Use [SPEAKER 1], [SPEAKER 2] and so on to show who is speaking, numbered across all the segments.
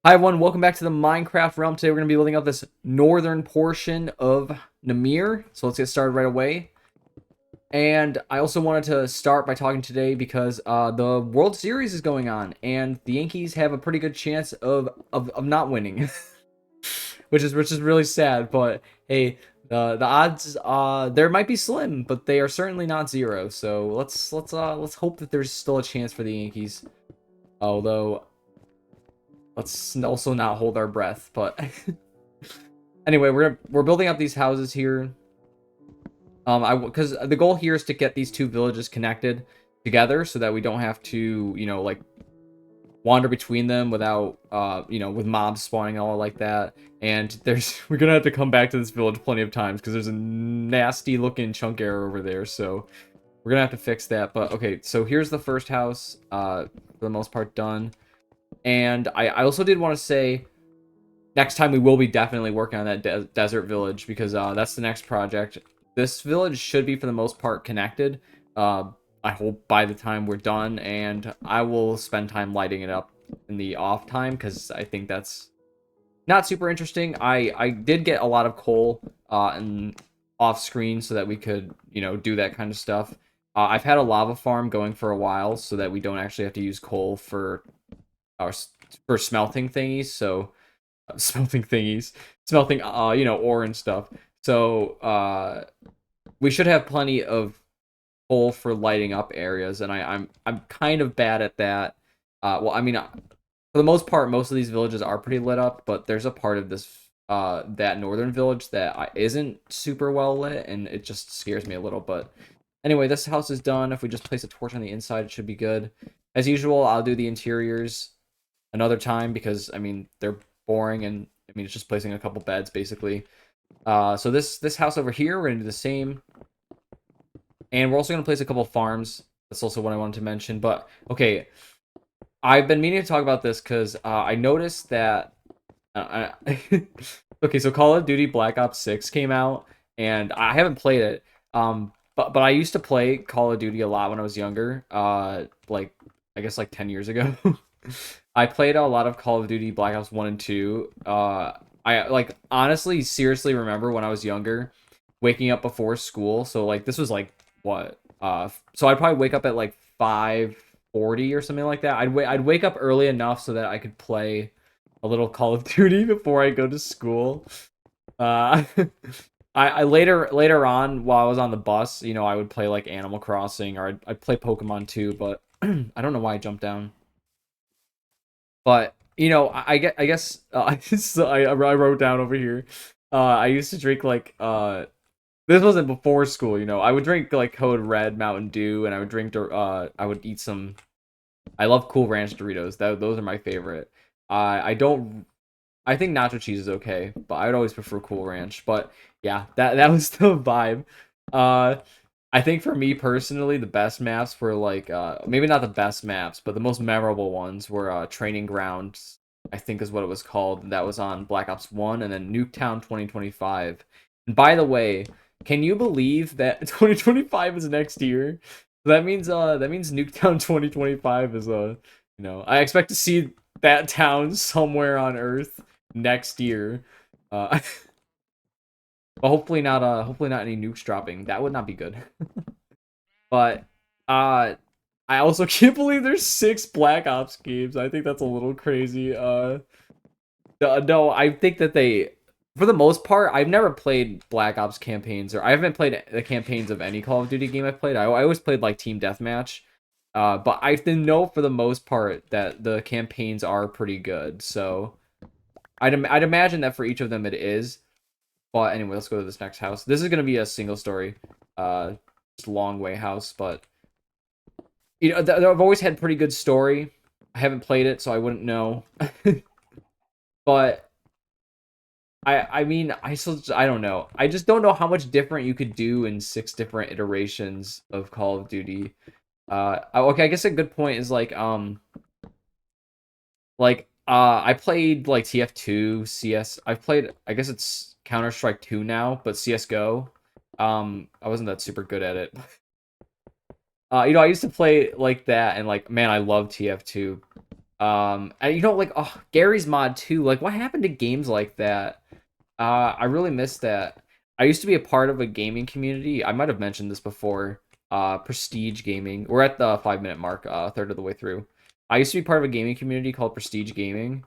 [SPEAKER 1] Hi everyone, welcome back to the Minecraft realm. Today we're going to be building up this northern portion of Namir. So let's get started right away. And I also wanted to start by talking today because the World Series is going on, and the Yankees have a pretty good chance of not winning, which is really sad. But hey, the odds there might be slim, but they are certainly not zero. So let's hope that there's still a chance for the Yankees. Although let's also not hold our breath, but anyway, we're building up these houses here. Because the goal here is to get these two villages connected together so that we don't have to, like wander between them without, with mobs spawning all like that. And we're gonna have to come back to this village plenty of times because there's a nasty looking chunk error over there. So we're gonna have to fix that. But okay, so here's the first house, for the most part done. And I also did want to say, next time we will be definitely working on that desert village because that's the next project. This village should be for the most part connected. I hope by the time we're done, and I will spend time lighting it up in the off time because I think that's not super interesting. I did get a lot of coal and off screen so that we could do that kind of stuff. I've had a lava farm going for a while so that we don't actually have to use coal for our smelting thingies. So smelting ore and stuff. So we should have plenty of coal for lighting up areas, and I'm kind of bad at that. Well, I mean, for the most part, most of these villages are pretty lit up, but there's a part of this that northern village that isn't super well lit, and it just scares me a little. But anyway, this house is done. If we just place a torch on the inside, it should be good. As usual, I'll do the interiors another time because I mean they're boring, and I mean it's just placing a couple beds basically. So this house over here, we're gonna do the same. And we're also going to place a couple farms. That's also what I wanted to mention. But, okay, I've been meaning to talk about this because I noticed that... okay, so Call of Duty Black Ops 6 came out, and I haven't played it. But I used to play Call of Duty a lot when I was younger. I guess like 10 years ago. I played a lot of Call of Duty Black Ops 1 and 2. I honestly seriously remember when I was younger waking up before school. So like this was like what so I'd probably wake up at like 5:40 or something like that. I'd wake up early enough so that I could play a little Call of Duty before I go to school. uh I later on while I was on the bus, I would play like Animal Crossing, or I'd play Pokemon too, but I don't know why I jumped down. But I guess so I wrote down over here. I used to drink like this wasn't before school, I would drink like Code Red Mountain Dew, and I would I would eat some. I love Cool Ranch Doritos. Those are my favorite. I don't. I think nacho cheese is okay, but I would always prefer Cool Ranch. But yeah, that was the vibe. Uh, I think for me personally, the best maps were like maybe not the best maps, but the most memorable ones were Training Grounds, I think is what it was called. That was on Black Ops 1, and then Nuketown 2025. And by the way, can you believe that 2025 is next year? That means Nuketown 2025 is I expect to see that town somewhere on Earth next year. Uh but hopefully not any nukes dropping. That would not be good. But uh I also can't believe there's 6 Black Ops games. I think that's a little crazy. No, I think that for the most part, I've never played Black Ops campaigns, or I haven't played the campaigns of any Call of Duty game I've played. I always played like Team Deathmatch. But I know for the most part that the campaigns are pretty good. So I'd imagine that for each of them it is. But anyway, let's go to this next house. This is gonna be a single story, just long way house. But I've always had pretty good story. I haven't played it, so I wouldn't know. But I mean, I don't know. I just don't know how much different you could do in 6 different iterations of Call of Duty. Okay, I guess a good point is I played like TF2, CS. I've played, I guess it's Counter-Strike 2 now, but CS:GO. I wasn't that super good at it. I used to play like that, and like, man, I love TF2. And you know, like, oh, Gary's Mod too. Like, what happened to games like that? I really miss that. I used to be a part of a gaming community. I might have mentioned this before. Prestige Gaming. We're at the 5 minute mark, a third of the way through. I used to be part of a gaming community called Prestige Gaming,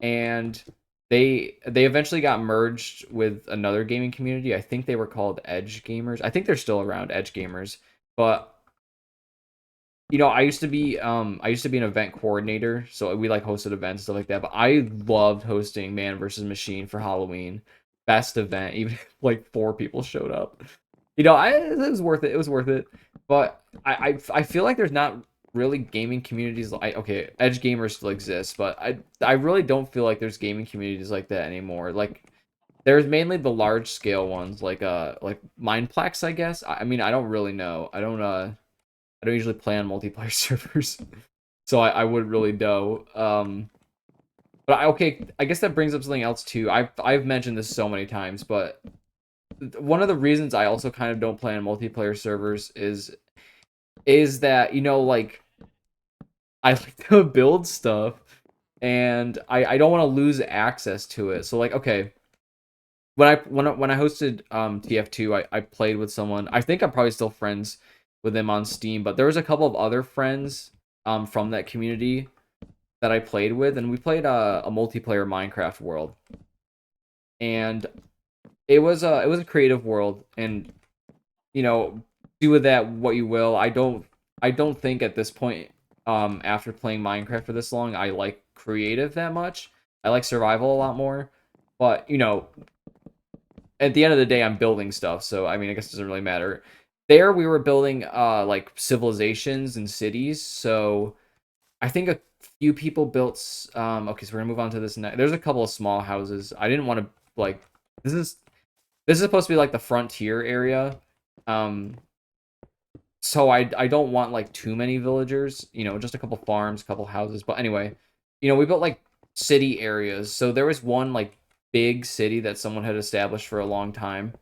[SPEAKER 1] and they eventually got merged with another gaming community. I think they were called Edge Gamers. I think they're still around, Edge Gamers. But you know, I used to be an event coordinator, so we like hosted events and stuff like that. But I loved hosting Man versus Machine for Halloween. Best event, even if like 4 people showed up. You know, it was worth it. It was worth it. But I feel like there's not really gaming communities like, okay, Edge Gamers still exists, but I really don't feel like there's gaming communities like that anymore. Like there's mainly the large scale ones like Mineplex, I guess. I mean, I don't really know. I don't usually play on multiplayer servers, so I wouldn't really know. But okay, I guess that brings up something else too. I've mentioned this so many times, but one of the reasons I also kind of don't play on multiplayer servers is that, you know, like, I like to build stuff, and I don't want to lose access to it. So like, okay, when I hosted TF2, I played with someone. I think I'm probably still friends with them on Steam, but there was a couple of other friends from that community that I played with, and we played a multiplayer Minecraft world. And it was a creative world, and you know, do with that what you will. I don't think at this point, after playing Minecraft for this long, I like creative that much. I like survival a lot more. But, you know, at the end of the day, I'm building stuff, so I mean, I guess it doesn't really matter. There, we were building like civilizations and cities. So I think a few people built. Okay, so we're gonna move on to this next. There's a couple of small houses. I didn't want to like. This is this is supposed to be like the frontier area. Um, so I don't want like too many villagers. You know, just a couple farms, a couple houses. But anyway, you know, we built like city areas. So there was one like big city that someone had established for a long time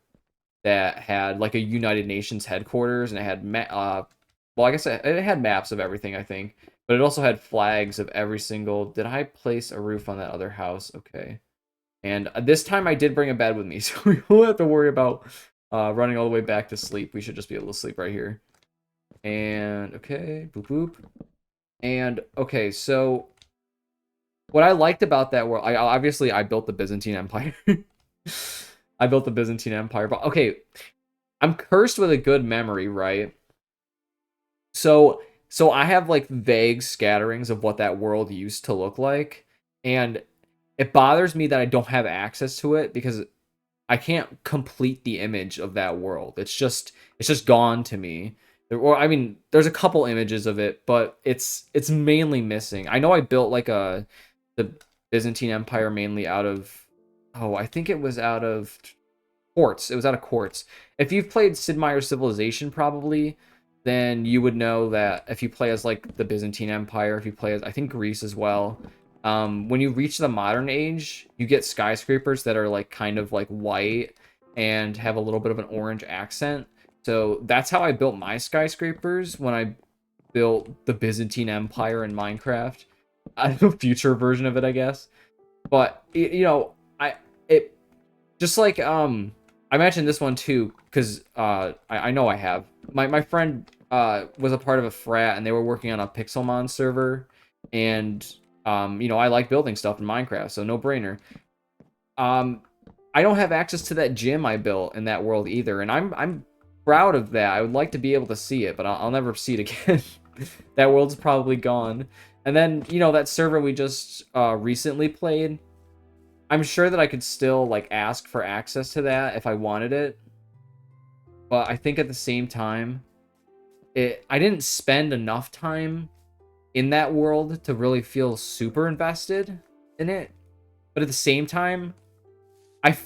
[SPEAKER 1] that had like a United Nations headquarters, and it had well, I guess it had maps of everything, I think, but it also had flags of every single. Did I place a roof on that other house? Okay, and this time I did bring a bed with me, so we won't have to worry about running all the way back to sleep. We should just be able to sleep right here. And okay, boop boop. And okay, so what I liked about that world, I built the Byzantine Empire. I built the Byzantine Empire, but okay, I'm cursed with a good memory, right? So I have like vague scatterings of what that world used to look like, and it bothers me that I don't have access to it because I can't complete the image of that world. It's just gone to me. Or I mean, there's a couple images of it, but it's mainly missing. I know I built like the Byzantine Empire mainly out of, oh, I think it was out of quartz. It was out of quartz. If you've played Sid Meier's Civilization, probably, then you would know that if you play as like the Byzantine Empire, if you play as I think Greece as well, when you reach the modern age, you get skyscrapers that are like kind of like white and have a little bit of an orange accent. So that's how I built my skyscrapers when I built the Byzantine Empire in Minecraft. A future version of it, I guess. But you know, it just like I mentioned this one too because I know I have my friend was a part of a frat, and they were working on a Pixelmon server, and you know, I like building stuff in Minecraft, so no brainer. um I don't have access to that gym I built in that world either, and I'm proud of that. I would like to be able to see it, but I'll never see it again. That world's probably gone. And then, you know, that server we just recently played, I'm sure that I could still like ask for access to that if I wanted it. But I think at the same time, I didn't spend enough time in that world to really feel super invested in it. But at the same time, I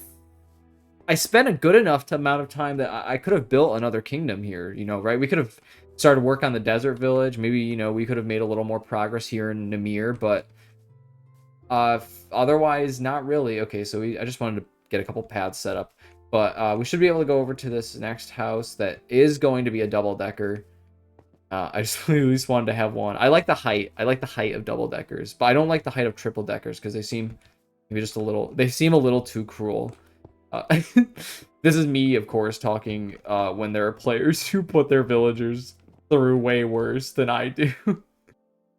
[SPEAKER 1] I spent a good enough amount of time that I could have built another kingdom here, you know, right? We could have started work on the desert village. Maybe, you know, we could have made a little more progress here in Namir, but otherwise not really. Okay, so I just wanted to get a couple paths set up. But we should be able to go over to this next house that is going to be a double decker. I just really at least wanted to have one. I like the height. I like the height of double deckers, but I don't like the height of triple deckers because they seem maybe just a little. They seem a little too cruel. This is me, of course, talking when there are players who put their villagers through way worse than I do.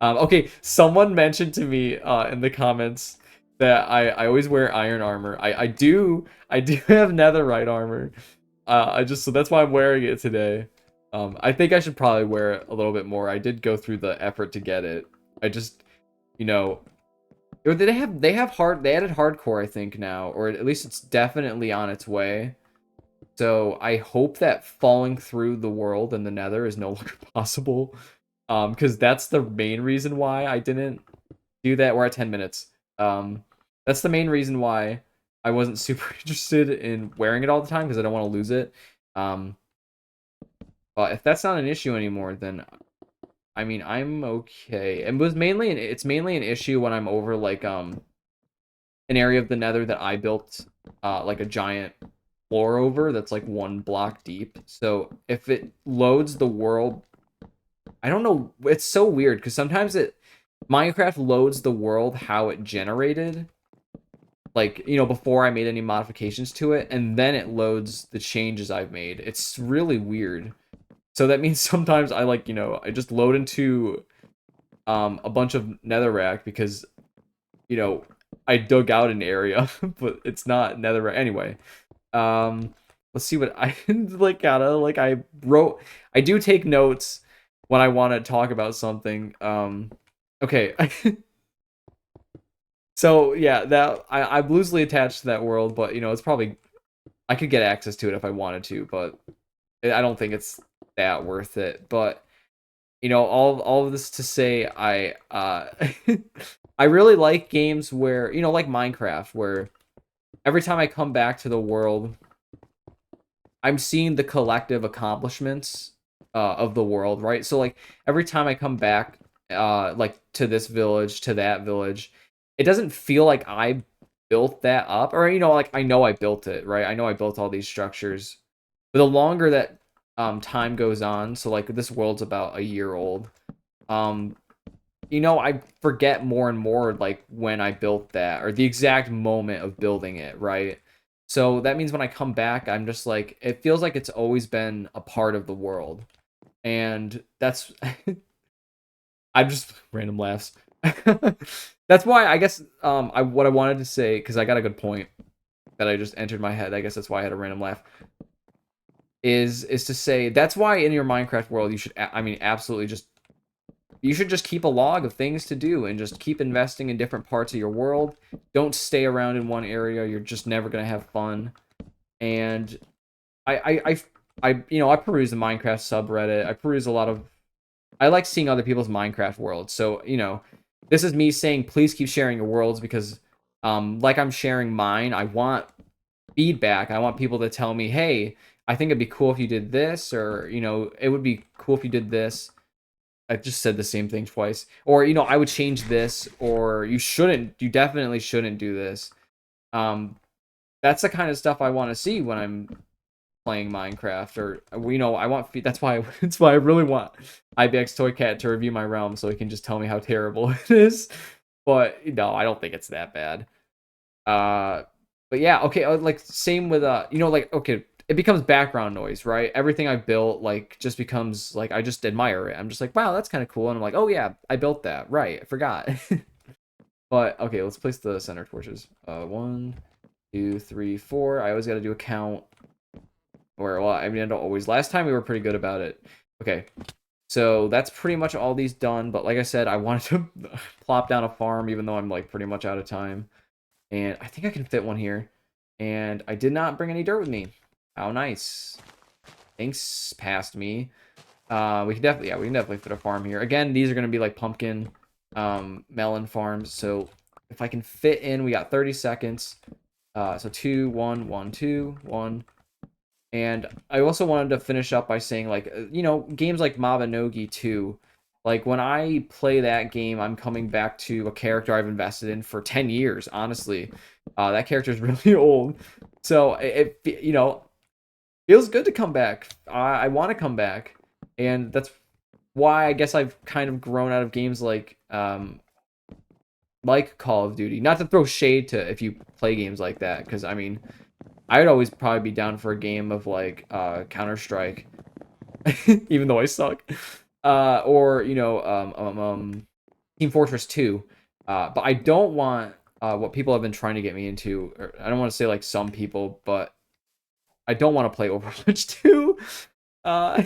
[SPEAKER 1] Okay, someone mentioned to me in the comments that I always wear iron armor. I do have netherite armor. I just so that's why I'm wearing it today. I think I should probably wear it a little bit more. I did go through the effort to get it. I just, you know, or they have hard they added hardcore I think now, or at least it's definitely on its way. So I hope that falling through the world in the Nether is no longer possible. Because that's the main reason why I didn't do that. We're at 10 minutes. That's the main reason why I wasn't super interested in wearing it all the time because I don't want to lose it. Um, but if that's not an issue anymore, then I mean I'm okay. It's mainly an issue when I'm over like an area of the Nether that I built like a giant floor over that's like 1 block deep. So if it loads the world, I don't know. It's so weird because sometimes Minecraft loads the world how it generated, like before I made any modifications to it, and then it loads the changes I've made. It's really weird. So that means sometimes I I just load into a bunch of netherrack because you know I dug out an area, but it's not netherrack anyway. Um, let's see what I like. Gotta like I wrote. I do take notes when I want to talk about something. Okay. So yeah, that I'm loosely attached to that world, but it's probably I could get access to it if I wanted to, but I don't think it's that worth it. But all of this to say, I really like games where like Minecraft, where every time I come back to the world, I'm seeing the collective accomplishments of the world, right? So like every time I come back, like to this village, to that village, it doesn't feel like I built that up, or like I know I built it, right? I know I built all these structures. But the longer that time goes on, so like this world's about a year old, um, I forget more and more like when I built that or the exact moment of building it, right? So that means when I come back, I'm just like, it feels like it's always been a part of the world. And that's, I'm just random laughs. That's why I guess what I wanted to say, because I got a good point that I just entered my head. I guess that's why I had a random laugh. Is to say that's why in your Minecraft world you should, I mean, absolutely just you should just keep a log of things to do and just keep investing in different parts of your world. Don't stay around in one area. You're just never gonna have fun. And I peruse the Minecraft subreddit. I peruse a lot of. I like seeing other people's Minecraft worlds. So this is me saying please keep sharing your worlds because, like I'm sharing mine. I want feedback. I want people to tell me, hey, I think it'd be cool if you did this, or it would be cool if you did this. I just said the same thing twice. Or, I would change this, or you definitely shouldn't do this. Um, that's the kind of stuff I want to see when I'm playing Minecraft, or, I want, that's why I really want IBX Toy Cat to review my realm so he can just tell me how terrible it is. But, no, I don't think it's that bad. Uh, but yeah, okay, like, same with, like, okay, it becomes background noise, right? Everything I built like just becomes like I just admire it. I'm just like, wow, that's kind of cool. And I'm like, oh yeah, I built that. Right, I forgot. But okay, let's place the center torches. 1, 2, 3, 4. I always got to do a count. Or well, I mean, I don't always. Last time we were pretty good about it. Okay, so that's pretty much all these done. But like I said, I wanted to plop down a farm, even though I'm like pretty much out of time. And I think I can fit one here. And I did not bring any dirt with me. How nice. Thanks, past me. We can definitely fit a farm here. Again, these are gonna be like pumpkin, melon farms. So if I can fit in, we got 30 seconds. So 2, 1, 1, 2, 1. And I also wanted to finish up by saying, like, games like Mabinogi 2. Like, when I play that game, I'm coming back to a character I've invested in for 10 years, honestly. That character is really old. So, feels good to come back. I want to come back. And that's why I guess I've kind of grown out of games like Call of Duty. Not to throw shade to if you play games like that, because I mean, I'd always probably be down for a game of like Counter Strike, even though I suck. Or Team Fortress 2. But I don't want what people have been trying to get me into. Or I don't want to say like some people, but I don't want to play Overwatch 2. Uh,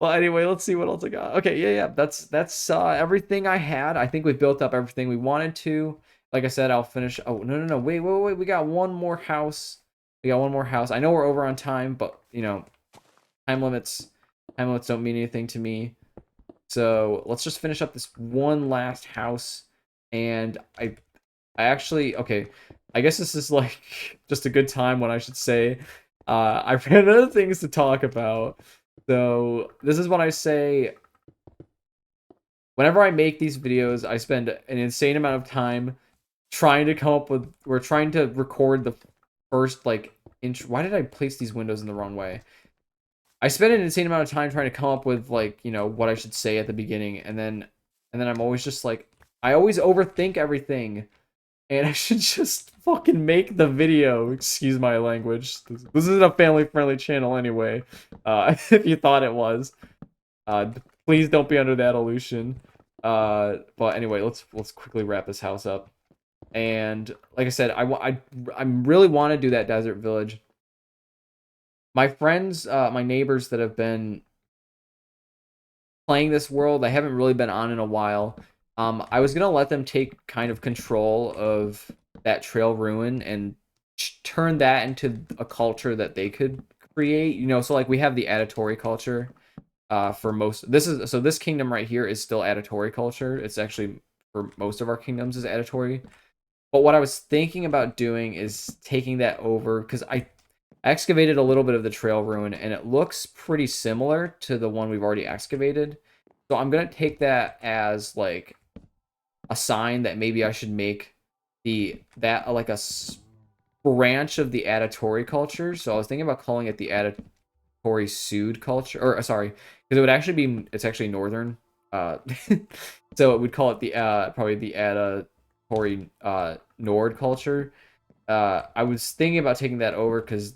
[SPEAKER 1] well, anyway, let's see what else I got. Okay, yeah. That's everything I had. I think we built up everything we wanted to. Like I said, I'll finish. Oh, no. Wait. We got one more house. We got one more house. I know we're over on time, but time limits time limits don't mean anything to me. So let's just finish up this one last house. And I actually, okay, I guess this is like just a good time when I should say I ran out of things to talk about. So this is when I say whenever I make these videos, I spend an insane amount of time trying to come up with, we're trying to record the first like inch. Why did I place these windows in the wrong way? I spend an insane amount of time trying to come up with like, what I should say at the beginning, and then I'm always just like I always overthink everything, and I should just fucking make the video. Excuse my language. This isn't a family-friendly channel anyway. If you thought it was, uh, please don't be under that illusion. But anyway, let's quickly wrap this house up. And like I said, I really want to do that desert village. My friends, my neighbors that have been playing this world, I haven't really been on in a while. I was gonna let them take kind of control of that trail ruin and turn that into a culture that they could create. So like we have the Atta culture. For most, this kingdom right here is still Atta culture. It's actually for most of our kingdoms is Atta. But what I was thinking about doing is taking that over because I excavated a little bit of the trail ruin and it looks pretty similar to the one we've already excavated. So I'm gonna take that as like a sign that maybe I should make that like a branch of the Atta culture. So I was thinking about calling it the Atta Sud culture, or sorry, because it would actually be it's actually northern. So it would call it the probably the Atta Nord culture. I was thinking about taking that over because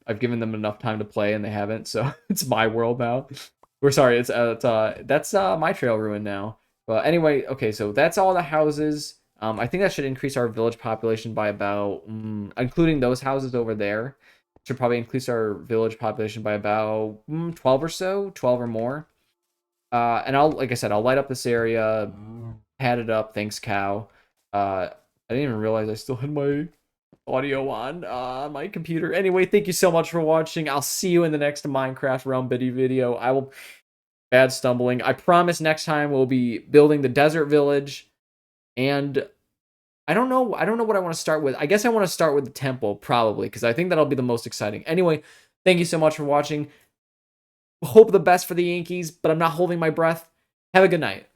[SPEAKER 1] I've given them enough time to play and they haven't, so it's my world now. We're sorry, that's my trail ruin now. But anyway, okay, so that's all the houses. I think that should increase our village population by about, including those houses over there, should probably increase our village population by about 12 or so, 12 or more. And like I said, I'll light up this area, pad it up. Thanks, cow. I didn't even realize I still had my audio on my computer. Anyway, thank you so much for watching. I'll see you in the next Minecraft Realm Biddy video. I will bad stumbling. I promise next time we'll be building the desert village, and I don't know what I want to start with. I guess I want to start with the temple probably because I think that'll be the most exciting. Anyway, thank you so much for watching. Hope the best for the Yankees, but I'm not holding my breath. Have a good night.